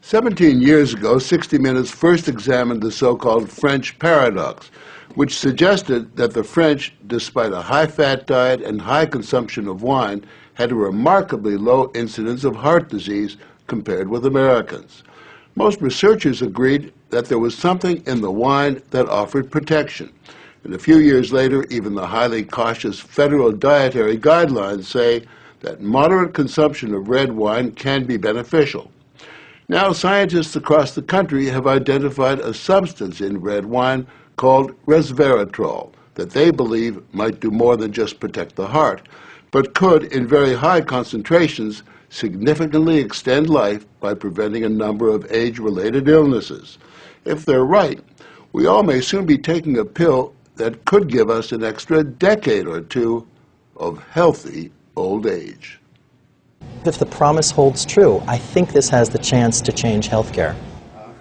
17 years ago, 60 Minutes first examined the so-called French paradox, which suggested that the French, despite a high-fat diet and high consumption of wine, had a remarkably low incidence of heart disease compared with Americans. Most researchers agreed that there was something in the wine that offered protection. And a few years later, even the highly cautious federal dietary guidelines say that moderate consumption of red wine can be beneficial. Now, scientists across the country have identified a substance in red wine called Resveratrol that they believe might do more than just protect the heart, but could, in very high concentrations, significantly extend life by preventing a number of age-related illnesses. If they're right, we all may soon be taking a pill that could give us an extra decade or two of healthy old age. If the promise holds true, I think this has the chance to change healthcare.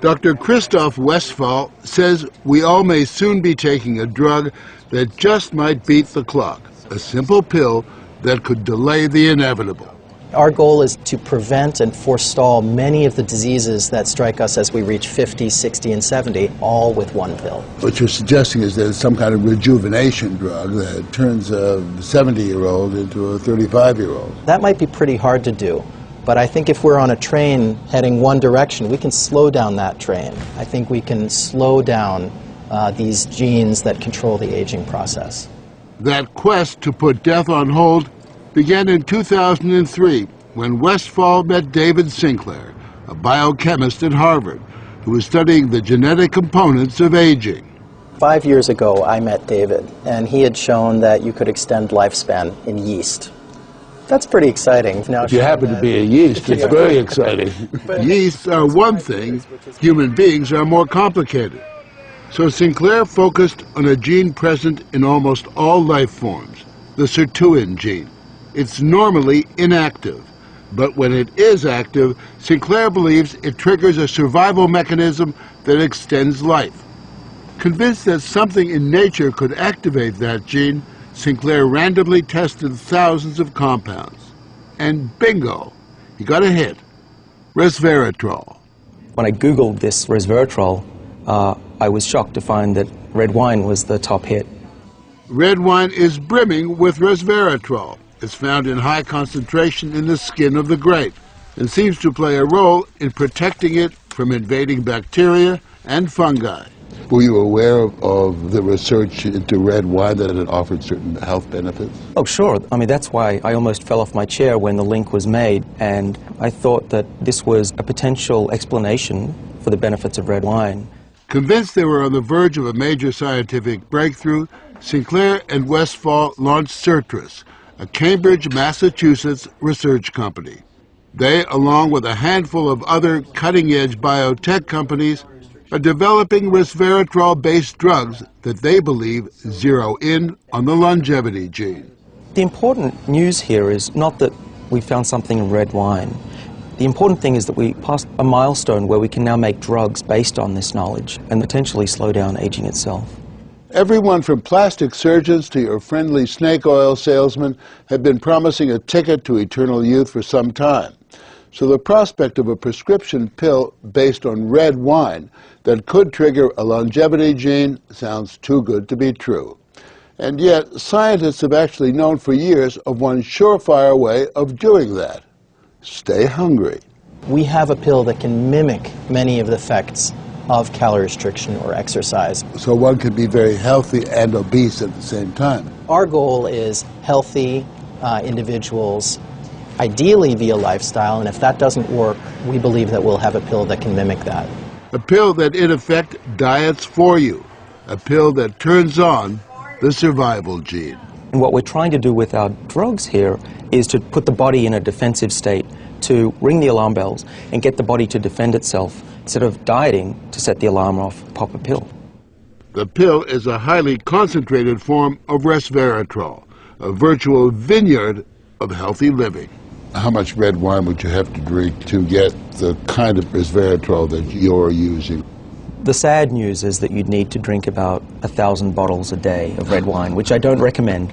Dr. Christoph Westphal says we all may soon be taking a drug that just might beat the clock, a simple pill that could delay the inevitable. Our goal is to prevent and forestall many of the diseases that strike us as we reach 50, 60, and 70, all with one pill. What you're suggesting is there's some kind of rejuvenation drug that turns a 70-year-old into a 35-year-old. That might be pretty hard to do, but I think if we're on a train heading one direction, we can slow down that train. I think we can slow down these genes that control the aging process. That quest to put death on hold began in 2003 when Westphal met David Sinclair, a biochemist at Harvard, who was studying the genetic components of aging. 5 years ago, I met David, and he had shown that you could extend lifespan in yeast. That's pretty exciting. Now, if you happen to be a yeast, it's very exciting. Yeasts are one thing, human beings are more complicated. So Sinclair focused on a gene present in almost all life forms, the sirtuin gene. It's normally inactive, but when it is active, Sinclair believes it triggers a survival mechanism that extends life. Convinced that something in nature could activate that gene, Sinclair randomly tested thousands of compounds. And bingo, he got a hit, Resveratrol. When I Googled this Resveratrol, I was shocked to find that red wine was the top hit. Red wine is brimming with Resveratrol. It's found in high concentration in the skin of the grape and seems to play a role in protecting it from invading bacteria and fungi. Were you aware of the research into red wine that it offered certain health benefits? Oh, sure. I mean, that's why I almost fell off my chair when the link was made, and I thought that this was a potential explanation for the benefits of red wine. Convinced they were on the verge of a major scientific breakthrough, Sinclair and Westphal launched Certris, a Cambridge, Massachusetts research company. They, along with a handful of other cutting-edge biotech companies, are developing resveratrol-based drugs that they believe zero in on the longevity gene. The important news here is not that we found something in red wine. The important thing is that we passed a milestone where we can now make drugs based on this knowledge and potentially slow down aging itself. Everyone from plastic surgeons to your friendly snake oil salesman have been promising a ticket to eternal youth for some time. So the prospect of a prescription pill based on red wine that could trigger a longevity gene sounds too good to be true. And yet, scientists have actually known for years of one surefire way of doing that. Stay hungry. We have a pill that can mimic many of the effects of calorie restriction or exercise. So one can be very healthy and obese at the same time. Our goal is healthy individuals, ideally via lifestyle, and if that doesn't work, we believe that we'll have a pill that can mimic that. A pill that, in effect, diets for you. A pill that turns on the survival gene. And what we're trying to do with our drugs here is to put the body in a defensive state, to ring the alarm bells and get the body to defend itself instead of dieting to set the alarm off, pop a pill. The pill is a highly concentrated form of resveratrol, a virtual vineyard of healthy living. How much red wine would you have to drink to get the kind of resveratrol that you're using? The sad news is that you'd need to drink about 1,000 bottles a day of red wine, which I don't recommend.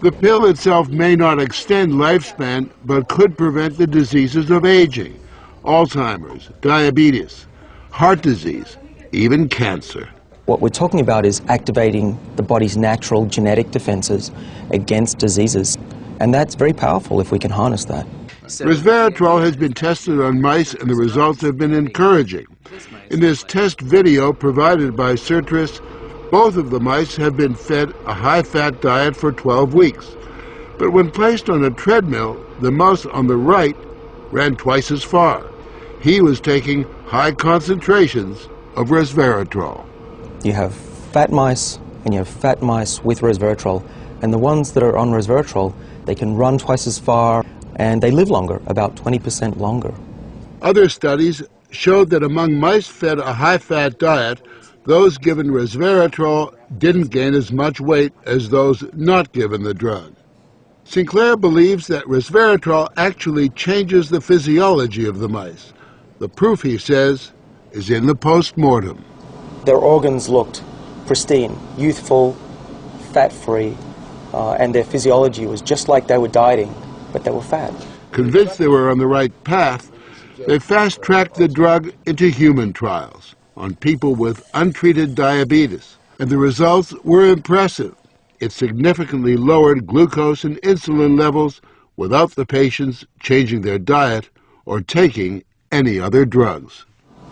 The pill itself may not extend lifespan, but could prevent the diseases of aging. Alzheimer's, diabetes, heart disease, even cancer. What we're talking about is activating the body's natural genetic defenses against diseases, and that's very powerful if we can harness that. Resveratrol has been tested on mice, and the results have been encouraging. In this test video provided by Sirtris, both of the mice have been fed a high-fat diet for 12 weeks. But when placed on a treadmill, the mouse on the right ran twice as far. He was taking high concentrations of resveratrol. You have fat mice and you have fat mice with resveratrol, and the ones that are on resveratrol, they can run twice as far and they live longer, about 20% longer. Other studies showed that among mice fed a high-fat diet, those given resveratrol didn't gain as much weight as those not given the drug. Sinclair believes that resveratrol actually changes the physiology of the mice. The proof, he says, is in the post-mortem. Their organs looked pristine, youthful, fat-free, and their physiology was just like they were dieting, but they were fat. Convinced they were on the right path, they fast-tracked the drug into human trials on people with untreated diabetes, and the results were impressive. It significantly lowered glucose and insulin levels without the patients changing their diet or taking any other drugs.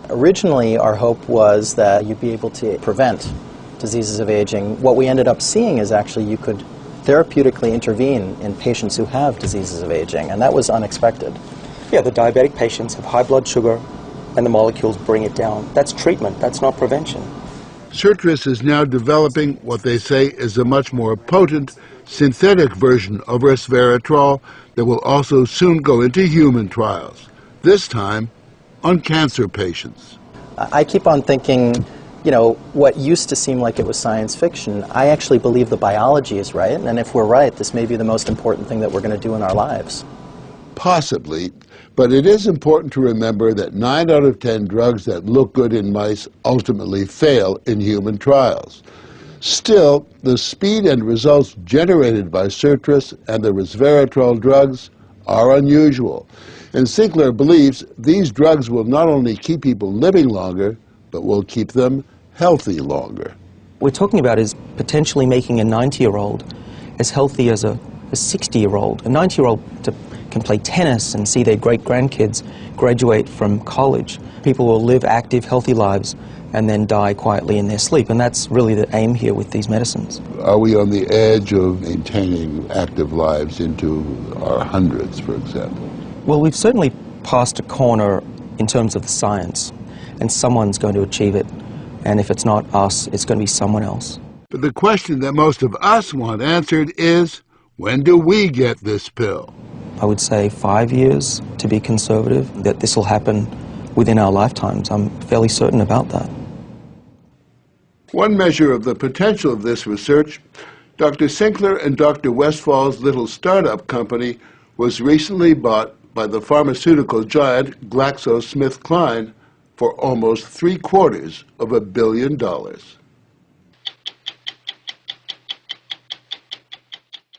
Originally, our hope was that you'd be able to prevent diseases of aging. What we ended up seeing is actually you could therapeutically intervene in patients who have diseases of aging, and that was unexpected. Yeah, the diabetic patients have high blood sugar and the molecules bring it down. That's treatment, that's not prevention. Sirtris is now developing what they say is a much more potent synthetic version of resveratrol that will also soon go into human trials, this time on cancer patients. I keep on thinking, you know, what used to seem like it was science fiction, I actually believe the biology is right, and if we're right, this may be the most important thing that we're going to do in our lives. Possibly, but it is important to remember that 9 out of 10 drugs that look good in mice ultimately fail in human trials. Still, the speed and results generated by Sirtris and the resveratrol drugs are unusual, and Sinclair believes these drugs will not only keep people living longer, but will keep them healthy longer. What we're talking about is potentially making a 90-year-old as healthy as a 60-year-old. A 90-year-old can play tennis and see their great-grandkids graduate from college. People will live active, healthy lives and then die quietly in their sleep, and that's really the aim here with these medicines. Are we on the edge of maintaining active lives into our hundreds, for example? Well, we've certainly passed a corner in terms of the science, and someone's going to achieve it, and if it's not us, it's going to be someone else. But the question that most of us want answered is, when do we get this pill? I would say 5 years, to be conservative, that this will happen within our lifetimes. I'm fairly certain about that. One measure of the potential of this research, Dr. Sinclair and Dr. Westfall's little startup company was recently bought by the pharmaceutical giant GlaxoSmithKline for almost $750 million.